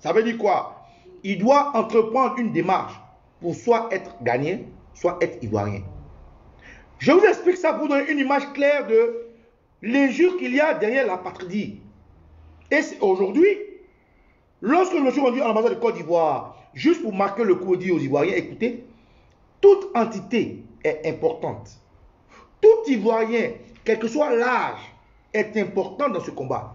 Ça veut dire quoi? Il doit entreprendre une démarche pour soit être ghanéen, soit être ivoirien. Je vous explique ça pour vous donner une image claire de l'injure qu'il y a derrière la patrie. Et aujourd'hui, lorsque je me suis rendu à l'ambassade de Côte d'Ivoire, juste pour marquer le coup, dire aux Ivoiriens, écoutez, toute entité est importante. Tout Ivoirien, quel que soit l'âge, est important dans ce combat.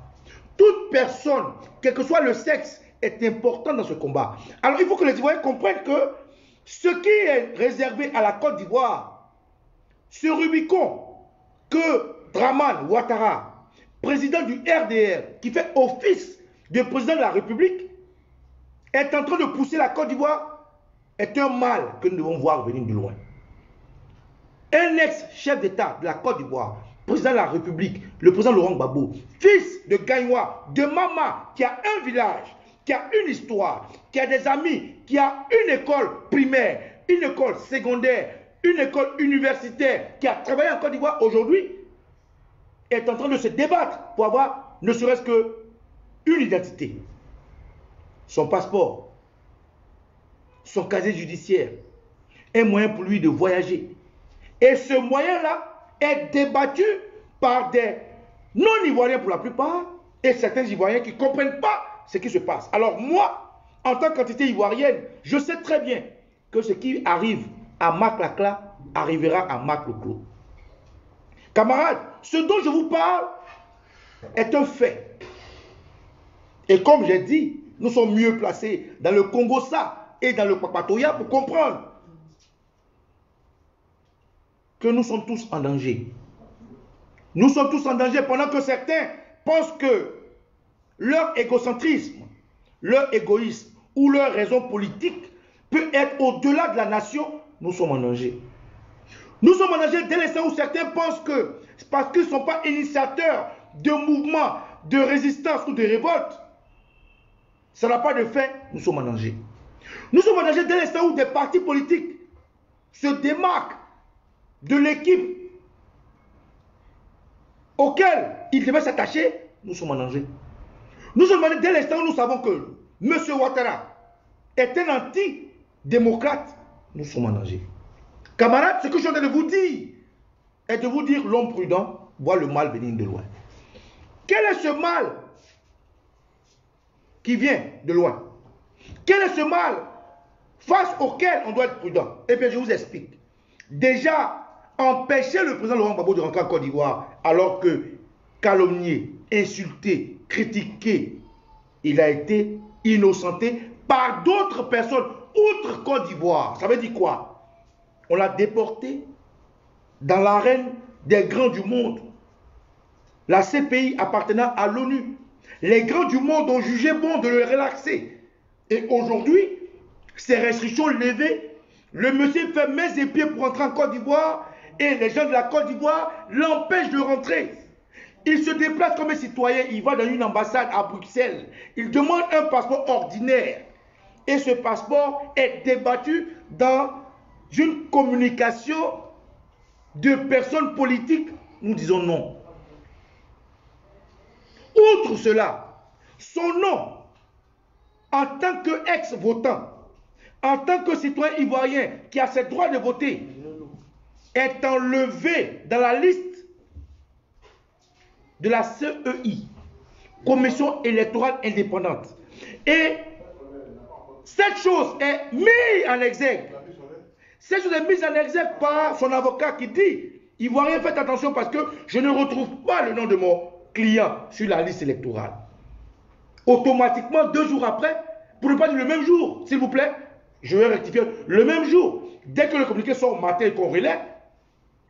Toute personne, quel que soit le sexe, est important dans ce combat. Alors il faut que les Ivoiriens comprennent que ce qui est réservé à la Côte d'Ivoire, ce Rubicon que Dramane Ouattara, président du RDR, qui fait office de président de la République, est en train de pousser la Côte d'Ivoire, est un mal que nous devons voir venir de loin. Un ex-chef d'État de la Côte d'Ivoire, président de la République, le président Laurent Gbagbo, fils de Gagnois, de Mama, qui a un village, qui a une histoire, qui a des amis, qui a une école primaire, une école secondaire, une école universitaire, qui a travaillé en Côte d'Ivoire aujourd'hui, est en train de se débattre pour avoir ne serait-ce qu'une identité. Son passeport, son casier judiciaire, un moyen pour lui de voyager. Et ce moyen-là est débattu par des non-ivoiriens pour la plupart et certains Ivoiriens qui ne comprennent pas ce qui se passe. Alors moi, en tant qu'entité ivoirienne, je sais très bien que ce qui arrive à Maklakla arrivera à Makloklo. Camarades, ce dont je vous parle est un fait. Et comme j'ai dit, nous sommes mieux placés dans le Congo-Ça et dans le Papatoya pour comprendre que nous sommes tous en danger. Nous sommes tous en danger pendant que certains pensent que leur égocentrisme, leur égoïsme ou leur raison politique peut être au-delà de la nation. Nous sommes en danger. Nous sommes en danger dès l'instant où certains pensent que parce qu'ils ne sont pas initiateurs de mouvements de résistance ou de révolte, ça n'a pas de fait, nous sommes en danger. Nous sommes en danger dès l'instant où des partis politiques se démarquent de l'équipe auquel ils devaient s'attacher, nous sommes en danger. Nous sommes en danger dès l'instant où nous savons que M. Ouattara est un anti-démocrate, nous sommes en danger. Camarades, ce que je suis en train de vous dire est de vous dire l'homme prudent voit le mal venir de loin. Quel est ce mal qui vient de loin? Quel est ce mal face auquel on doit être prudent? Eh bien, je vous explique. Déjà, empêcher le président Laurent Gbagbo de rentrer en Côte d'Ivoire alors que calomnié, insulté, critiqué, il a été innocenté par d'autres personnes outre Côte d'Ivoire. Ça veut dire quoi? On l'a déporté dans l'arène des grands du monde. La CPI appartenant à l'ONU. Les grands du monde ont jugé bon de le relaxer. Et aujourd'hui, ces restrictions levées, le monsieur fait mains et pieds pour entrer en Côte d'Ivoire et les gens de la Côte d'Ivoire l'empêchent de rentrer. Il se déplace comme un citoyen, il va dans une ambassade à Bruxelles. Il demande un passeport ordinaire. Et ce passeport est débattu dans une communication de personnes politiques. Nous disons non. Outre cela, son nom, en tant qu'ex-votant, en tant que citoyen ivoirien qui a ses droits de voter, est enlevé dans la liste de la CEI, Commission électorale indépendante. Et cette chose est mise en exergue. Cette chose est mise en exergue par son avocat qui dit, Ivoirien, faites attention parce que je ne retrouve pas le nom de mon client sur la liste électorale. Automatiquement, 2 jours après, pour ne pas dire le même jour, s'il vous plaît, je vais rectifier, le même jour, dès que le communiqué sort au matin et qu'on relaie,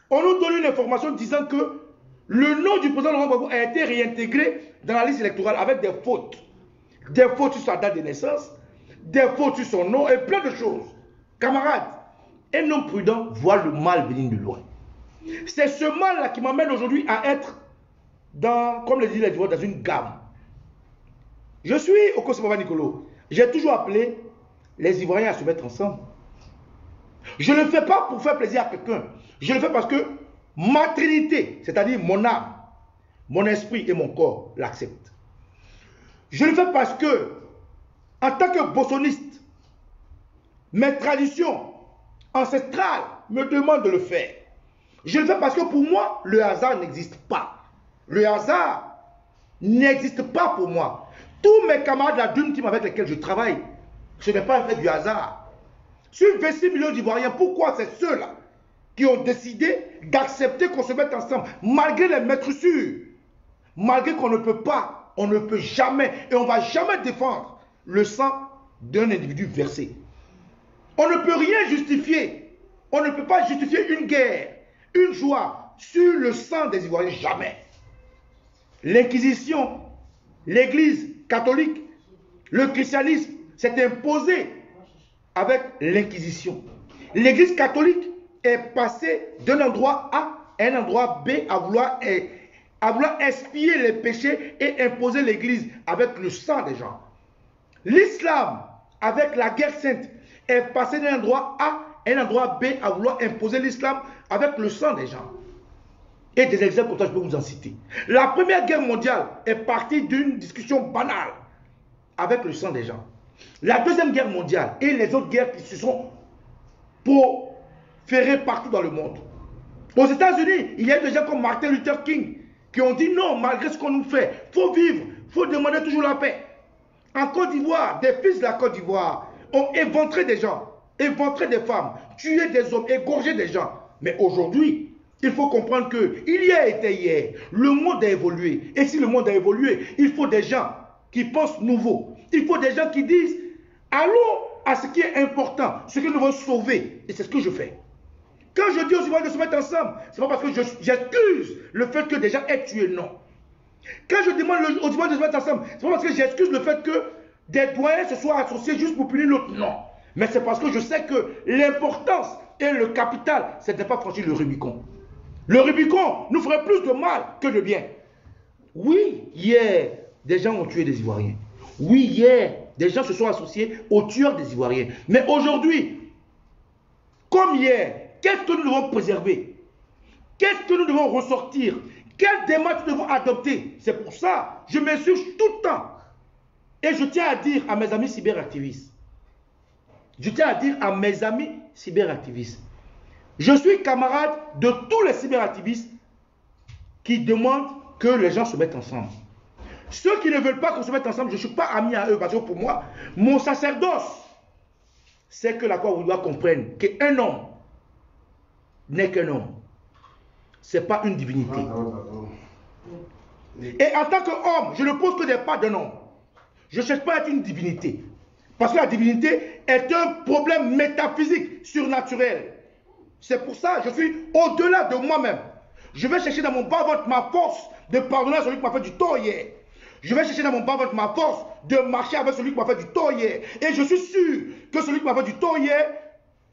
on nous donne une information disant que le nom du président Laurent Gbagbo a été réintégré dans la liste électorale avec des fautes. Des fautes sur sa date de naissance, des fautes sur son nom et plein de choses. Camarades, un homme prudent voit le mal venir de loin. C'est ce mal-là qui m'amène aujourd'hui à être dans, comme le dit les Ivoiriens, dans une gamme. Je suis au Kosovo Nicolo. J'ai toujours appelé les Ivoiriens à se mettre ensemble. Je ne le fais pas pour faire plaisir à quelqu'un. Je le fais parce que ma trinité, c'est-à-dire mon âme, mon esprit et mon corps l'acceptent. Je le fais parce que En tant que bossoniste, mes traditions ancestrales me demandent de le faire. Je le fais parce que pour moi, le hasard n'existe pas. Le hasard n'existe pas pour moi. Tous mes camarades de la Dream Team avec lesquels je travaille, ce n'est pas un fait du hasard. Sur 26 millions d'Ivoiriens, pourquoi c'est ceux-là qui ont décidé d'accepter qu'on se mette ensemble, malgré les maîtres sûrs, malgré qu'on ne peut pas, on ne peut jamais, et on ne va jamais défendre le sang d'un individu versé. On ne peut rien justifier. On ne peut pas justifier une guerre, une joie sur le sang des Ivoiriens, jamais. L'Inquisition, l'Église catholique, le christianisme s'est imposé avec l'Inquisition. L'Église catholique est passée d'un endroit A à un endroit B à vouloir expier les péchés et imposer l'Église avec le sang des gens. L'islam, avec la guerre sainte, est passé d'un endroit A à un endroit B à vouloir imposer l'islam avec le sang des gens. Et des exemples comme ça, je peux vous en citer. La première guerre mondiale est partie d'une discussion banale avec le sang des gens. La deuxième guerre mondiale et les autres guerres qui se sont proférées partout dans le monde. Aux États-Unis, il y a des gens comme Martin Luther King qui ont dit non, malgré ce qu'on nous fait, il faut vivre, il faut demander toujours la paix. En Côte d'Ivoire, des fils de la Côte d'Ivoire ont éventré des gens, éventré des femmes, tué des hommes, égorgé des gens. Mais aujourd'hui, il faut comprendre que il y a été hier, le monde a évolué. Et si le monde a évolué, il faut des gens qui pensent nouveau. Il faut des gens qui disent, allons à ce qui est important, ce que nous devons sauver. Et c'est ce que je fais. Quand je dis aux Ivoiriens de se mettre ensemble, ce n'est pas parce que j'excuse le fait que des gens aient tué, non. Quand je demande aux Ivoiriens de se mettre ensemble, ce n'est pas parce que j'excuse le fait que des doyens se soient associés juste pour punir l'autre, non. Mais c'est parce que je sais que l'importance et le capital, ce n'est pas franchir le Rubicon. Le Rubicon nous ferait plus de mal que de bien. Oui, hier, des gens ont tué des Ivoiriens. Oui, hier, des gens se sont associés aux tueurs des Ivoiriens. Mais aujourd'hui, comme hier, qu'est-ce que nous devons préserver? Qu'est-ce que nous devons ressortir? Quelle démarche nous devons adopter? C'est pour ça que je m'insurge tout le temps. Et je tiens à dire à mes amis cyberactivistes, je suis camarade de tous les cyberactivistes qui demandent que les gens se mettent ensemble. Ceux qui ne veulent pas qu'on se mette ensemble, je ne suis pas ami à eux parce que pour moi, mon sacerdoce, c'est que la Côte comprenne qu'un homme n'est qu'un homme. Ce n'est pas une divinité. Et en tant qu'homme, je ne pose que des pas d'un homme. Je ne cherche pas à être une divinité. Parce que la divinité est un problème métaphysique, surnaturel. C'est pour ça que je suis au-delà de moi-même. Je vais chercher dans mon bas-ventre ma force de pardonner à celui qui m'a fait du tort hier. Je vais chercher dans mon bas-ventre ma force de marcher avec celui qui m'a fait du tort hier. Et je suis sûr que celui qui m'a fait du tort hier,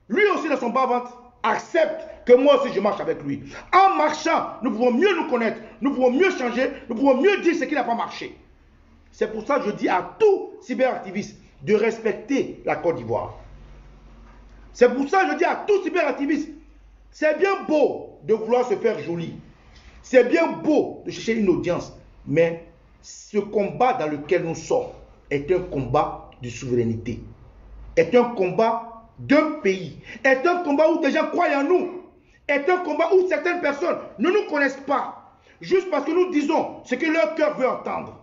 lui aussi dans son bas-ventre, accepte que moi aussi je marche avec lui. En marchant, nous pouvons mieux nous connaître, nous pouvons mieux changer, nous pouvons mieux dire ce qui n'a pas marché. C'est pour ça que je dis à tout cyberactiviste de respecter la Côte d'Ivoire. C'est pour ça que je dis à tout cyberactiviste, c'est bien beau de vouloir se faire joli. C'est bien beau de chercher une audience. Mais ce combat dans lequel nous sommes est un combat de souveraineté. Est un combat d'un pays. Est un combat où des gens croient en nous. Est un combat où certaines personnes ne nous connaissent pas. Juste parce que nous disons ce que leur cœur veut entendre.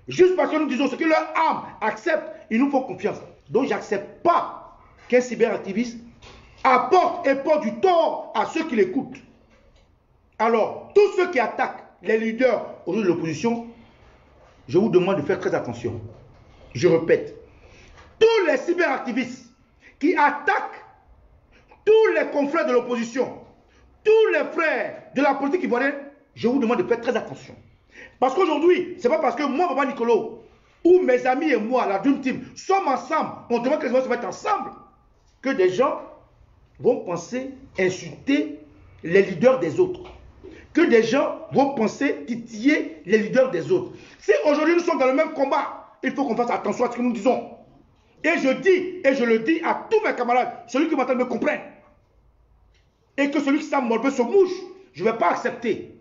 Juste parce que nous disons ce que leur âme accepte, il nous faut confiance. Donc, je n'accepte pas qu'un cyberactiviste apporte et porte du tort à ceux qui l'écoutent. Alors, tous ceux qui attaquent les leaders au niveau de l'opposition, je vous demande de faire très attention. Je répète, tous les cyberactivistes qui attaquent tous les confrères de l'opposition, tous les frères de la politique ivoirienne, je vous demande de faire très attention. Parce qu'aujourd'hui, ce n'est pas parce que moi, Papa Nicolo, ou mes amis et moi, la Dream Team, sommes ensemble, on demande que les gens se mettent ensemble, que des gens vont penser insulter les leaders des autres. Que des gens vont penser titiller les leaders des autres. Si aujourd'hui nous sommes dans le même combat, il faut qu'on fasse attention à ce que nous disons. Et je dis, et je le dis à tous mes camarades, celui qui m'entend me comprenne. Et que celui qui s'en morve se mouche, je ne vais pas accepter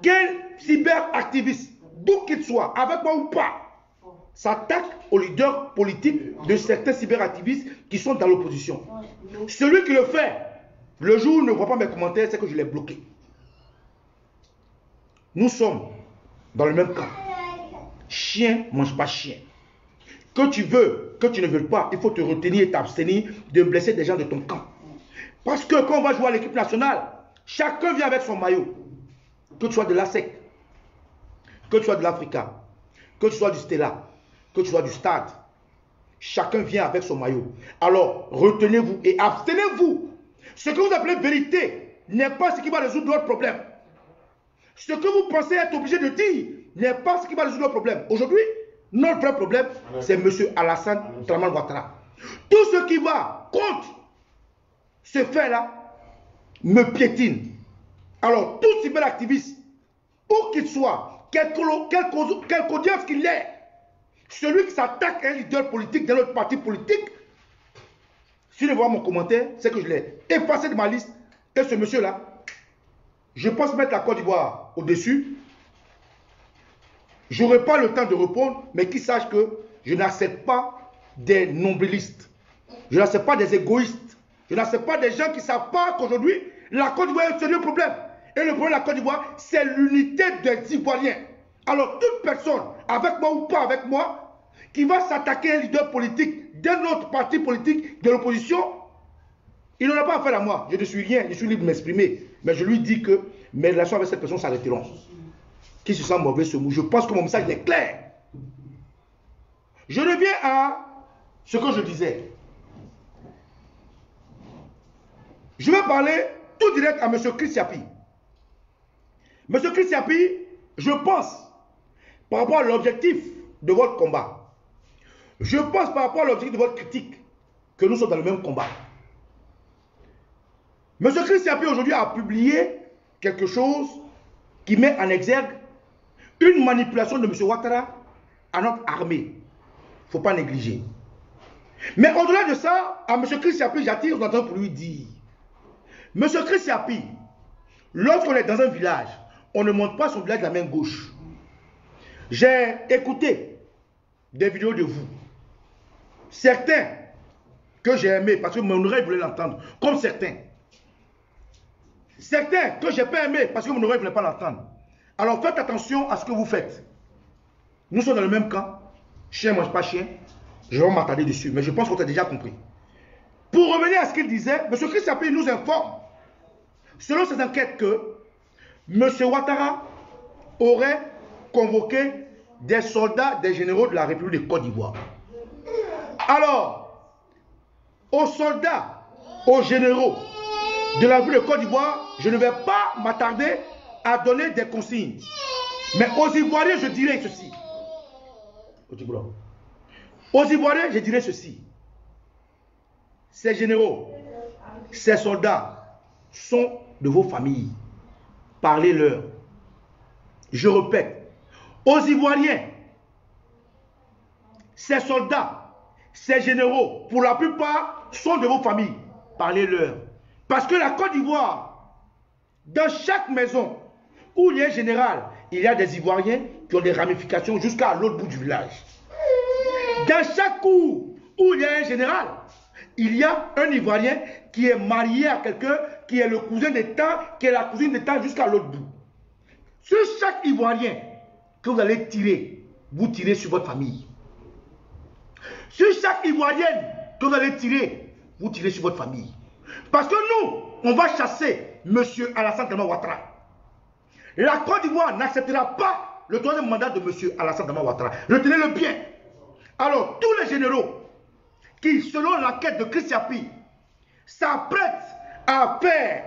qu'un cyberactiviste, d'où qu'il soit, avec moi ou pas, s'attaque aux leaders politiques de certains cyberactivistes qui sont dans l'opposition. Celui qui le fait, le jour où ne voit pas mes commentaires, c'est que je l'ai bloqué. Nous sommes dans le même camp. Chien ne mange pas chien. Que tu veux, que tu ne veux pas, il faut te retenir et t'abstenir de blesser des gens de ton camp. Parce que quand on va jouer à l'équipe nationale, chacun vient avec son maillot. Que tu sois de l'ASEC, que tu sois de l'Africa, que tu sois du Stella, que tu sois du Stade, chacun vient avec son maillot. Alors, retenez-vous et abstenez-vous. Ce que vous appelez vérité n'est pas ce qui va résoudre votre problème. Ce que vous pensez être obligé de dire n'est pas ce qui va résoudre notre problème. Aujourd'hui, notre vrai problème, c'est M. Alassane Dramane Ouattara. Tout ce qui va contre ce fait-là me piétine. Alors, tout cyberactiviste, où qu'il soit, quelque audience qu'il ait, celui qui s'attaque à un leader politique de notre parti politique, si je vois mon commentaire, c'est que je l'ai effacé de ma liste. Et ce monsieur-là, je pense mettre la Côte d'Ivoire au-dessus. Je n'aurai pas le temps de répondre, mais qu'il sache que je n'accepte pas des nombrilistes. Je n'accepte pas des égoïstes. Je n'accepte pas des gens qui ne savent pas qu'aujourd'hui, la Côte d'Ivoire est un sérieux problème. Et le problème de la Côte d'Ivoire, c'est l'unité des Ivoiriens. Alors, toute personne, avec moi ou pas avec moi, qui va s'attaquer à un leader politique d'un autre parti politique de l'opposition, il n'en a pas affaire à moi. Je ne suis rien, je suis libre de m'exprimer. Mais je lui dis que mes relations avec cette personne s'arrêteront. Qui se sent mauvais ce mot. Je pense que mon message est clair. Je reviens à ce que je disais. Je vais parler tout direct à M. Chris Yapi. M. Chris Yapi, je pense, par rapport à l'objectif de votre combat, je pense par rapport à l'objectif de votre critique, que nous sommes dans le même combat. M. Chris Yapi aujourd'hui a publié quelque chose qui met en exergue une manipulation de M. Ouattara à notre armée. Il ne faut pas négliger. Mais au-delà de ça, à M. Chris Yapi, j'attire son attention pour lui dire, M. Chris Yapi, lorsqu'on est dans un village, on ne monte pas son village de la main gauche. J'ai écouté des vidéos de vous. Certains que j'ai aimés, parce que mon oreille voulait l'entendre, comme certains. Certains que je n'ai pas aimés, parce que mon oreille ne voulait pas l'entendre. Alors faites attention à ce que vous faites. Nous sommes dans le même camp. Chien ne mange pas chien. Je vais m'attarder dessus, mais je pense qu'on a déjà compris. Pour revenir à ce qu'il disait, M. Chris Yapi nous informe, selon ses enquêtes, que M. Ouattara aurait convoqué des soldats, des généraux de la République de Côte d'Ivoire. Alors, aux soldats, aux généraux de la République de Côte d'Ivoire, je ne vais pas m'attarder à donner des consignes. Mais aux Ivoiriens, je dirais ceci. Aux Ivoiriens, je dirais ceci. Ces généraux, ces soldats sont de vos familles. Parlez-leur. Je répète, aux Ivoiriens, ces soldats, ces généraux, pour la plupart, sont de vos familles. Parlez-leur. Parce que la Côte d'Ivoire, dans chaque maison où il y a un général, il y a des Ivoiriens qui ont des ramifications jusqu'à l'autre bout du village. Dans chaque cour où il y a un général, il y a un Ivoirien qui est marié à quelqu'un qui est le cousin d'État, qui est la cousine d'État jusqu'à l'autre bout. Sur chaque Ivoirien que vous allez tirer, vous tirez sur votre famille. Sur chaque Ivoirienne que vous allez tirer, vous tirez sur votre famille. Parce que nous, on va chasser M. Alassane Dramane Ouattara. La Côte d'Ivoire n'acceptera pas le troisième mandat de M. Alassane Dramane Ouattara. Retenez-le bien. Alors, tous les généraux qui, selon l'enquête de Chris Yapi, s'apprêtent à faire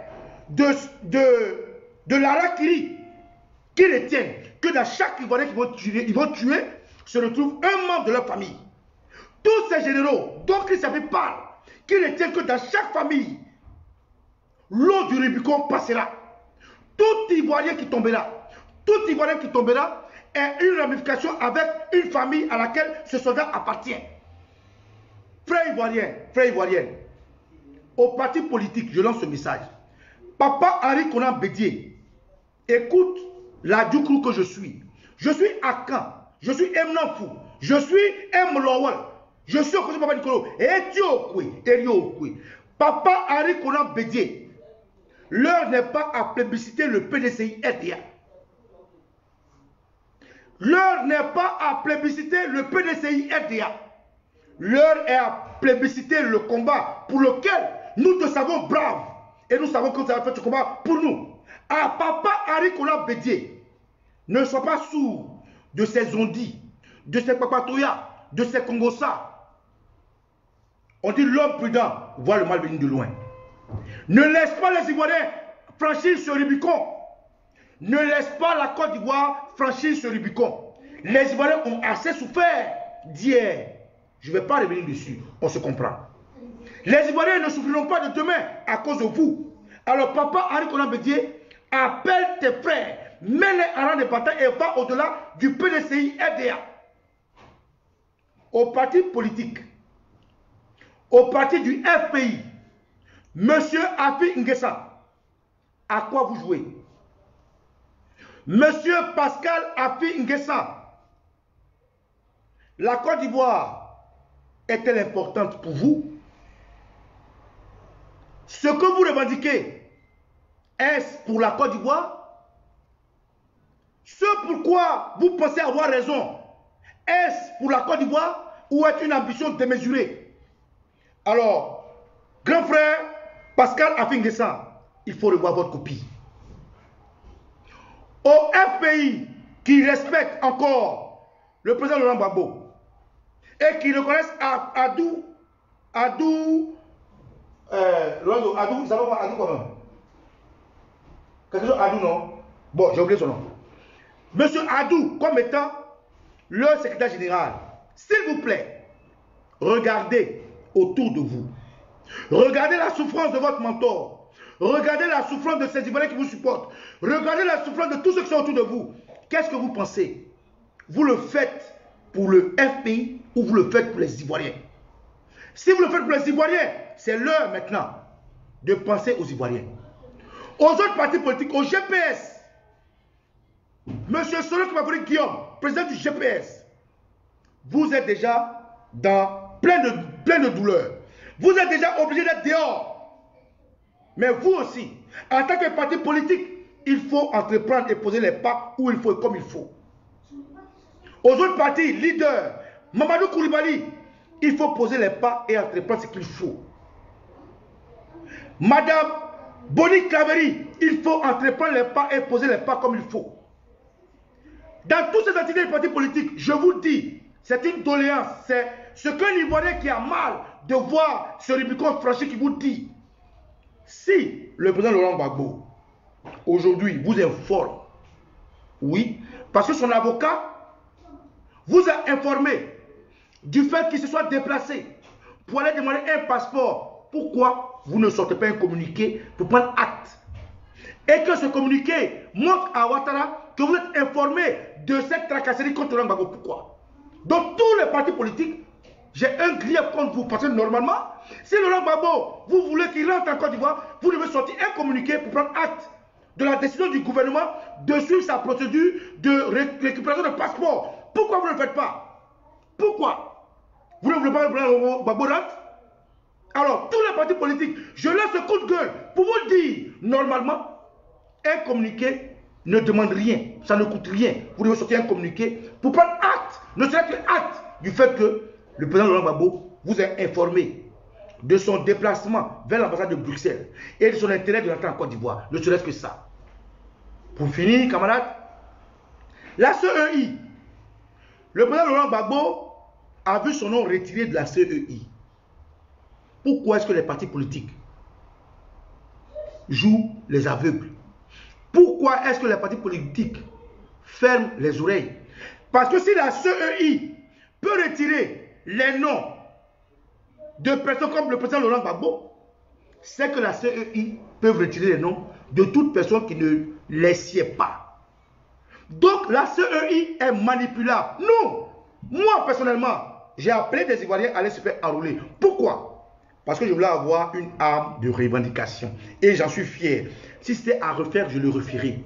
de l'harakiri qui retiennent que dans chaque Ivoirien qu'ils vont tuer, se retrouve un membre de leur famille. Tous ces généraux dont Chris Yapi parle, qui retiennent que dans chaque famille, l'eau du Rubicon passera. Tout Ivoirien qui tombera, est une ramification avec une famille à laquelle ce soldat appartient. Frères Ivoiriens, au parti politique, je lance ce message. Papa Henri Konan Bédié, écoute la Djoukru que je suis. Je suis Akan, je suis Emnanfou, Je suis un Mlowal. Je suis au côté de Papa Nicolo. Et Papa Henri Konan Bédié. L'heure n'est pas à plébisciter le PDCI RDA. L'heure n'est pas à plébisciter le PDCI RDA. L'heure est à plébisciter le combat pour lequel nous te savons braves. Et nous savons que vous avez fait ce combat pour nous. À Papa Henri Konan Bédié, ne sois pas sourd de ces ondis, de ces papatoyas, de ces congossas. On dit l'homme prudent voit le mal venir de loin. Ne laisse pas les Ivoiriens franchir ce Rubicon. Ne laisse pas la Côte d'Ivoire franchir ce Rubicon. Les Ivoiriens ont assez souffert d'hier. Je ne vais pas revenir dessus, on se comprend. Les Ivoiriens ne souffriront pas de demain à cause de vous. Alors Papa Henri Konan Bédié, appelle tes frères, mets-les en rang de bataille et va au-delà du PDCI RDA. Au parti politique, au parti du FPI, Monsieur Afi Nguessa, à quoi vous jouez? Monsieur Pascal Afi Nguessa, la Côte d'Ivoire est-elle importante pour vous? Ce que vous revendiquez, est-ce pour la Côte d'Ivoire? Ce pourquoi vous pensez avoir raison, est-ce pour la Côte d'Ivoire ou est une ambition démesurée? Alors, grand frère Pascal Afi Nguessa, il faut revoir votre copie. Au FPI qui respecte encore le président Laurent Gbagbo et qui reconnaissent Adou, ça va pas Adou comment? Quelque chose Adou, non? Bon, j'ai oublié son nom. Monsieur Adou comme étant le secrétaire général. S'il vous plaît, regardez autour de vous. Regardez la souffrance de votre mentor. Regardez la souffrance de ces Ivoiriens qui vous supportent. Regardez la souffrance de tous ceux qui sont autour de vous. Qu'est-ce que vous pensez? Vous le faites pour le FPI ou vous le faites pour les Ivoiriens? Si vous le faites pour les Ivoiriens, c'est l'heure maintenant de penser aux Ivoiriens. Aux autres partis politiques, au GPS. Monsieur Solo Kibabori Guillaume, président du GPS, vous êtes déjà dans plein de douleurs. Vous êtes déjà obligé d'être dehors. Mais vous aussi, en tant que parti politique, il faut entreprendre et poser les pas où il faut et comme il faut. Aux autres partis, leaders, Mamadou Koulibaly, il faut poser les pas et entreprendre ce qu'il faut. Madame Boni Claveri, il faut entreprendre les pas et poser les pas comme il faut. Dans toutes ces entités de partis politiques, je vous dis, c'est une doléance, c'est ce qu'un Ivoirien qui a mal de voir ce Rubicon franchi qui vous dit. Si le président Laurent Gbagbo, aujourd'hui, vous informe, oui, parce que son avocat vous a informé du fait qu'il se soit déplacé pour aller demander un passeport, pourquoi vous ne sortez pas un communiqué pour prendre acte? Et que ce communiqué montre à Ouattara que vous êtes informé de cette tracasserie contre Laurent Gbagbo. Pourquoi? Dans tous les partis politiques, j'ai un grief contre vous. Parce que normalement, si Laurent Gbagbo, vous voulez qu'il rentre en Côte d'Ivoire, vous devez sortir un communiqué pour prendre acte de la décision du gouvernement de suivre sa procédure de récupération de passeport. Pourquoi vous ne le faites pas? Pourquoi? Vous ne voulez pas que Laurent Gbagbo rentre? Alors, tous les partis politiques, je laisse ce coup de gueule pour vous dire, normalement, un communiqué ne demande rien, ça ne coûte rien. Vous devez sortir un communiqué pour prendre acte, ne serait-ce que acte du fait que le président Laurent Gbagbo vous a informé de son déplacement vers l'ambassade de Bruxelles et de son intérêt de rentrer en Côte d'Ivoire. Ne serait-ce que ça. Pour finir, camarades, la CEI, le président Laurent Gbagbo a vu son nom retiré de la CEI. Pourquoi est-ce que les partis politiques jouent les aveugles? Pourquoi est-ce que les partis politiques ferment les oreilles? Parce que si la CEI peut retirer les noms de personnes comme le président Laurent Gbagbo, c'est que la CEI peut retirer les noms de toute personne qui ne les sied pas. Donc la CEI est manipulable. Non, moi personnellement, j'ai appelé des Ivoiriens à aller se faire enrôler. Pourquoi? Parce que je voulais avoir une arme de revendication. Et j'en suis fier. Si c'était à refaire, je le referai.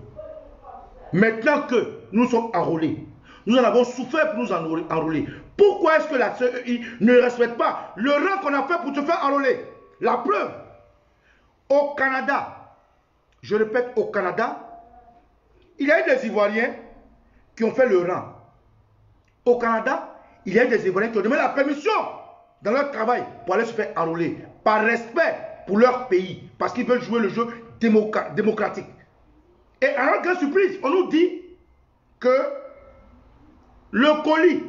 Maintenant que nous sommes enrôlés, nous en avons souffert pour nous enrôler. Pourquoi est-ce que ils ne respectent pas le rang qu'on a fait pour te faire enrôler? La preuve, au Canada, je répète, au Canada, il y a eu des Ivoiriens qui ont fait le rang. Au Canada, il y a eu des Ivoiriens qui ont demandé la permission dans leur travail pour aller se faire enrôler, par respect pour leur pays, parce qu'ils veulent jouer le jeu démocratique. Et à notre grande surprise, on nous dit que le colis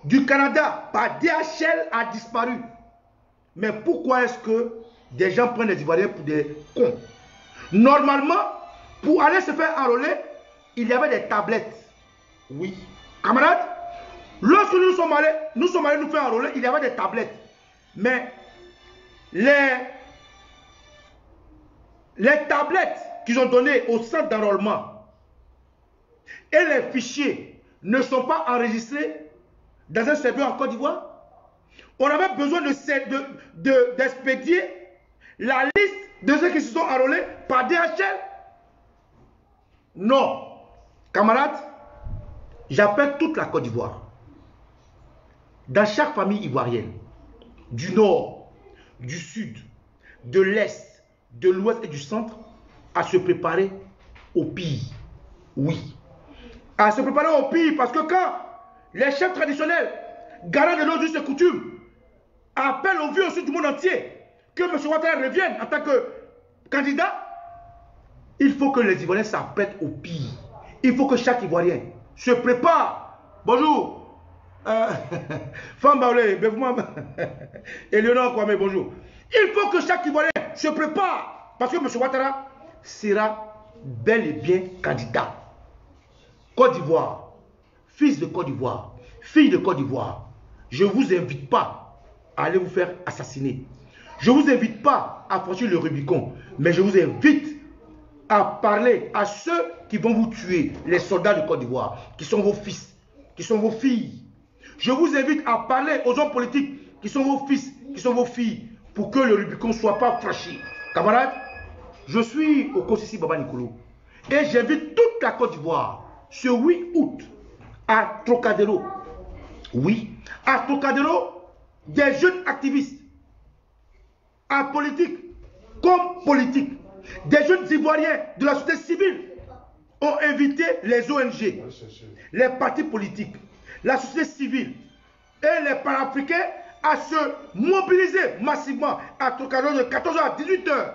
du Canada par DHL a disparu. Mais pourquoi est-ce que des gens prennent les Ivoiriens pour des cons? Normalement, pour aller se faire enrôler, il y avait des tablettes. Oui. Camarades, lorsque nous sommes allés nous faire enrôler, il y avait des tablettes. Mais les tablettes qu'ils ont données au centre d'enrôlement et les fichiers ne sont pas enregistrés dans un serveur en Côte d'Ivoire. On avait besoin d'expédier la liste de ceux qui se sont enrôlés par DHL. Non. Camarades, j'appelle toute la Côte d'Ivoire, dans chaque famille ivoirienne, du nord, du sud, de l'est, de l'ouest et du centre, à se préparer au pire. Oui. À se préparer au pire, parce que quand les chefs traditionnels, garants de nos us et coutumes, appellent aux vieux aussi du monde entier que M. Ouattara revienne en tant que candidat, il faut que les Ivoiriens s'apprêtent au pire. Il faut que chaque Ivoirien se prépare. Bonjour. Femme Baoulé, Eleonore Kwame, bonjour. Il faut que chaque Ivoirien se prépare. Parce que M. Ouattara sera bel et bien candidat. Côte d'Ivoire, fils de Côte d'Ivoire, fille de Côte d'Ivoire, je ne vous invite pas à aller vous faire assassiner. Je ne vous invite pas à franchir le Rubicon, mais je vous invite à parler à ceux qui vont vous tuer, les soldats de Côte d'Ivoire, qui sont vos fils, qui sont vos filles. Je vous invite à parler aux hommes politiques qui sont vos fils, qui sont vos filles, pour que le Rubicon ne soit pas franchi. Camarades, je suis au Kosisi Baba Nicolo et j'invite toute la Côte d'Ivoire ce 8 août à Trocadéro. Oui, à Trocadéro, des jeunes activistes, apolitiques comme politiques, des jeunes Ivoiriens de la société civile ont invité les ONG, les partis politiques, la société civile et les panafricains à se mobiliser massivement à Trocadéro de 14h à 18h.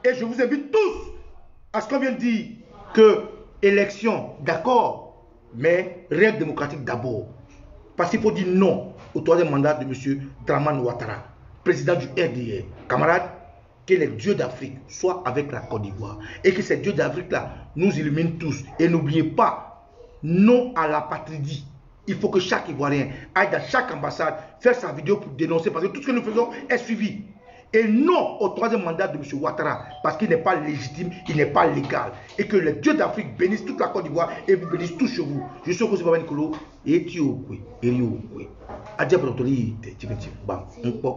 Et je vous invite tous à ce qu'on vient de dire que élection, d'accord, mais règles démocratiques d'abord. Parce qu'il faut dire non au troisième mandat de M. Dramane Ouattara, président du RDR. Camarades, que les dieux d'Afrique soient avec la Côte d'Ivoire et que ces dieux d'Afrique-là nous illuminent tous. Et n'oubliez pas, non à l'apatridie. Il faut que chaque Ivoirien aille dans chaque ambassade faire sa vidéo pour dénoncer, parce que tout ce que nous faisons est suivi. Et non au troisième mandat de M. Ouattara, parce qu'il n'est pas légitime, il n'est pas légal. Et que les dieux d'Afrique bénissent toute la Côte d'Ivoire et vous bénissent tous chez vous. Je suis au Kosisi Baba Nicolo et Tio Kwe, Erio Kwe. Adja Protori, Bam, un peu.